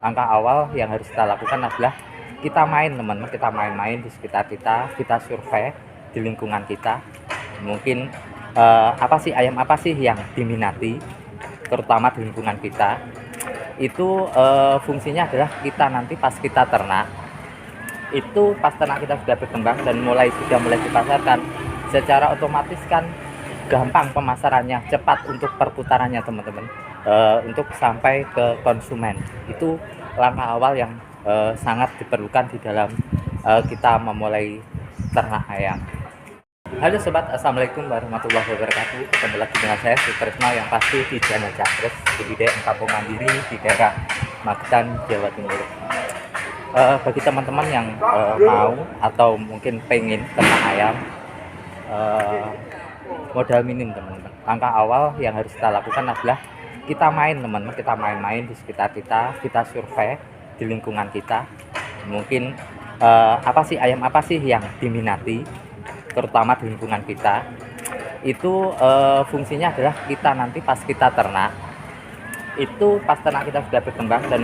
Langkah awal yang harus kita lakukan adalah kita main, teman-teman. Kita main-main di sekitar kita survei di lingkungan kita. Mungkin apa sih yang diminati, terutama di lingkungan kita. Itu fungsinya adalah kita nanti pas kita ternak, itu pas ternak kita sudah berkembang dan sudah mulai dipasarkan, secara otomatis kan gampang pemasarannya, cepat untuk perputarannya, teman-teman. Untuk sampai ke konsumen, itu langkah awal yang sangat diperlukan di dalam kita memulai ternak ayam. Halo sobat, assalamualaikum warahmatullahi wabarakatuh. Ketemu lagi dengan saya Sutrisno, yang pasti di channel Cakres di budidaya kampung mandiri di daerah Magetan, Jawa Timur. Bagi teman-teman yang mau atau mungkin pengen ternak ayam, modal minim, teman-teman. Langkah awal yang harus kita lakukan adalah kita main, teman-teman. Kita main-main di sekitar kita survei di lingkungan kita. Mungkin ayam apa sih yang diminati, terutama di lingkungan kita. Itu fungsinya adalah kita nanti pas kita ternak, itu pas ternak kita sudah berkembang dan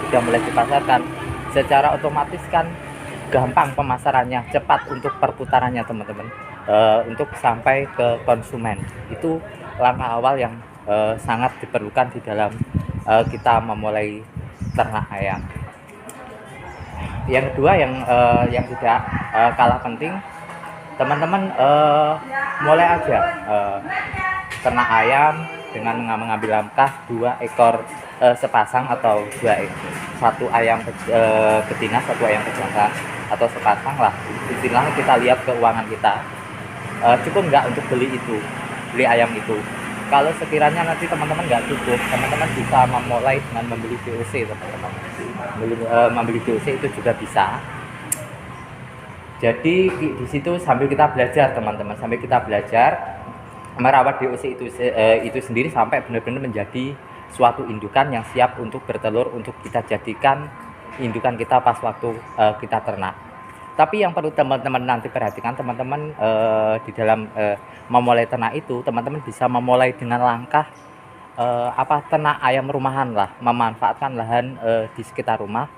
sudah mulai dipasarkan, secara otomatis kan gampang pemasarannya, cepat untuk perputarannya, teman-teman. Untuk sampai ke konsumen, itu langkah awal yang sangat diperlukan di dalam kita memulai ternak ayam. Yang kedua yang tidak kalah penting, teman-teman, mulai aja ternak ayam dengan mengambil langkah 2 ekor sepasang atau satu ayam betina, satu ayam pejantan atau sepasang lah istilahnya. Kita lihat keuangan kita cukup nggak untuk beli ayam itu. Kalau sekiranya nanti teman-teman nggak cukup, teman-teman bisa memulai dengan membeli DOC, teman-teman. Membeli DOC itu juga bisa. Jadi di situ sambil kita belajar, teman-teman, sambil kita belajar merawat DOC itu sendiri sampai benar-benar menjadi suatu indukan yang siap untuk bertelur, untuk kita jadikan indukan kita pas waktu kita ternak. Tapi yang perlu teman-teman nanti perhatikan, teman-teman, di dalam memulai ternak itu, teman-teman bisa memulai dengan langkah ternak ayam rumahan lah, memanfaatkan lahan di sekitar rumah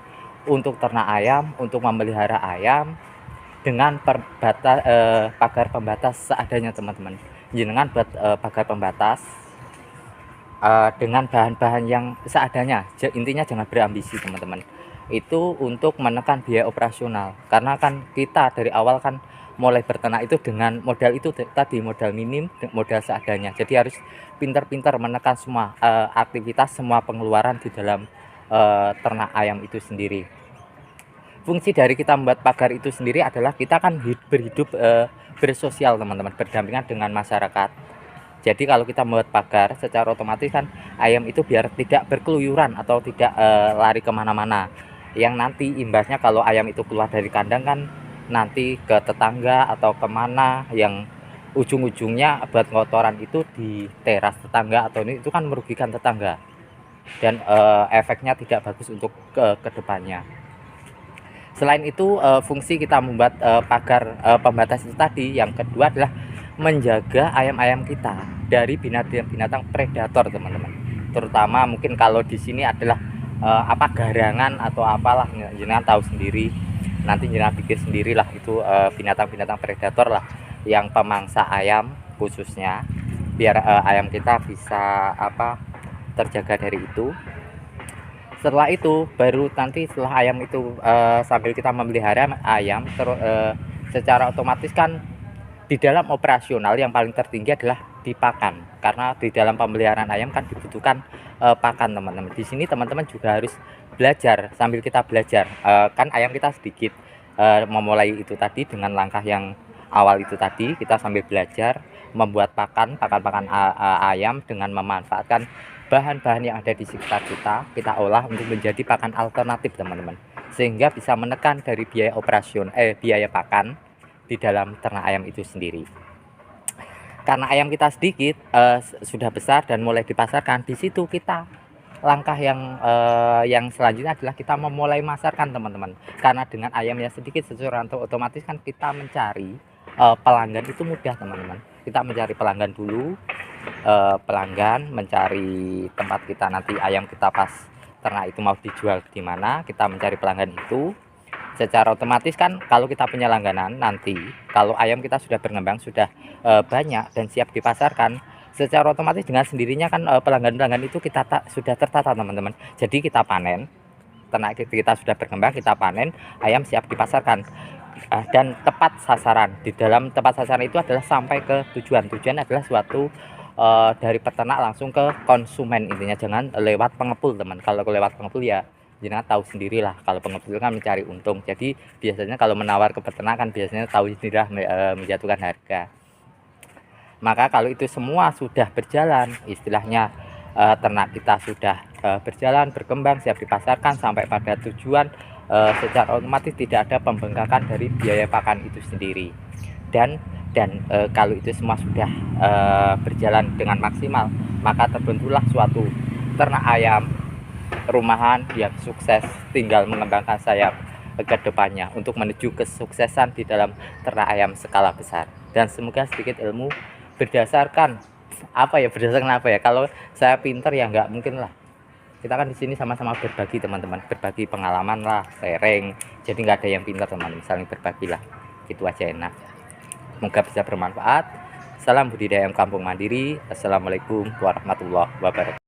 untuk ternak ayam, untuk memelihara ayam dengan pagar pembatas seadanya, teman-teman. Jenengan buat pagar pembatas dengan bahan-bahan yang seadanya. Intinya jangan berambisi, teman-teman. Itu untuk menekan biaya operasional, karena kan kita dari awal kan mulai berternak itu dengan modal itu tadi, modal minim, modal seadanya. Jadi harus pintar-pintar menekan semua aktivitas, semua pengeluaran di dalam ternak ayam itu sendiri. Fungsi dari kita membuat pagar itu sendiri adalah kita kan berhidup bersosial, teman-teman, berdampingan dengan masyarakat. Jadi kalau kita membuat pagar, secara otomatis kan ayam itu biar tidak berkeluyuran atau tidak lari kemana-mana, yang nanti imbasnya kalau ayam itu keluar dari kandang kan nanti ke tetangga atau kemana, yang ujung-ujungnya buat kotoran itu di teras tetangga, atau itu kan merugikan tetangga dan efeknya tidak bagus untuk ke depannya. Selain itu, fungsi kita membuat pagar pembatas itu tadi, yang kedua adalah menjaga ayam-ayam kita dari binatang-binatang predator, teman-teman. Terutama mungkin kalau di sini adalah garangan atau apalah, jenengan tahu sendiri, nanti jenengan pikir sendirilah, itu binatang-binatang predator lah yang pemangsa ayam khususnya, biar ayam kita bisa terjaga dari itu. Setelah itu baru nanti setelah ayam itu sambil kita memelihara ayam secara otomatis kan di dalam operasional yang paling tertinggi adalah di pakan, karena di dalam pemeliharaan ayam kan dibutuhkan pakan, teman-teman. Di sini teman-teman juga harus belajar, sambil kita belajar kan ayam kita sedikit, memulai itu tadi dengan langkah yang awal itu tadi, kita sambil belajar membuat pakan ayam dengan memanfaatkan bahan-bahan yang ada di sekitar kita olah untuk menjadi pakan alternatif, teman-teman, sehingga bisa menekan dari biaya biaya pakan di dalam ternak ayam itu sendiri. Karena ayam kita sedikit, sudah besar dan mulai dipasarkan, di situ kita langkah yang selanjutnya adalah kita memulai masarkan, teman-teman. Karena dengan ayam yang sedikit, secara otomatis kan kita mencari pelanggan itu mudah, teman-teman. Kita mencari pelanggan dulu, mencari tempat kita nanti ayam kita pas ternak itu mau dijual di mana, kita mencari pelanggan itu. Secara otomatis kan kalau kita punya langganan nanti, kalau ayam kita sudah berkembang, sudah banyak dan siap dipasarkan, secara otomatis dengan sendirinya kan pelanggan-pelanggan itu kita sudah tertata teman-teman. Jadi kita panen, ternak kita sudah berkembang, kita panen, ayam siap dipasarkan. Dan tepat sasaran, di dalam tepat sasaran itu adalah sampai ke tujuan adalah suatu dari peternak langsung ke konsumen, intinya jangan lewat pengepul teman. Kalau lewat pengepul ya jangan tahu sendirilah, kalau pengepul kan mencari untung. Jadi biasanya kalau menawar ke peternak kan biasanya tahu sendirilah menjatuhkan harga. Maka kalau itu semua sudah berjalan, istilahnya ternak kita sudah berjalan, berkembang, siap dipasarkan sampai pada tujuan, secara otomatis tidak ada pembengkakan dari biaya pakan itu sendiri. Dan kalau itu semua sudah berjalan dengan maksimal, maka terbentuklah suatu ternak ayam rumahan yang sukses, tinggal mengembangkan sayap ke depannya untuk menuju kesuksesan di dalam ternak ayam skala besar. Dan semoga sedikit ilmu berdasarkan berdasarkan apa ya, kalau saya pinter ya nggak mungkin lah. Kita kan di sini sama-sama berbagi teman-teman, berbagi pengalaman lah, sharing. Jadi nggak ada yang pintar teman-teman, saling berbagi lah, gitu aja enak. Semoga bisa bermanfaat. Salam budidaya ayam kampung mandiri. Assalamualaikum warahmatullahi wabarakatuh.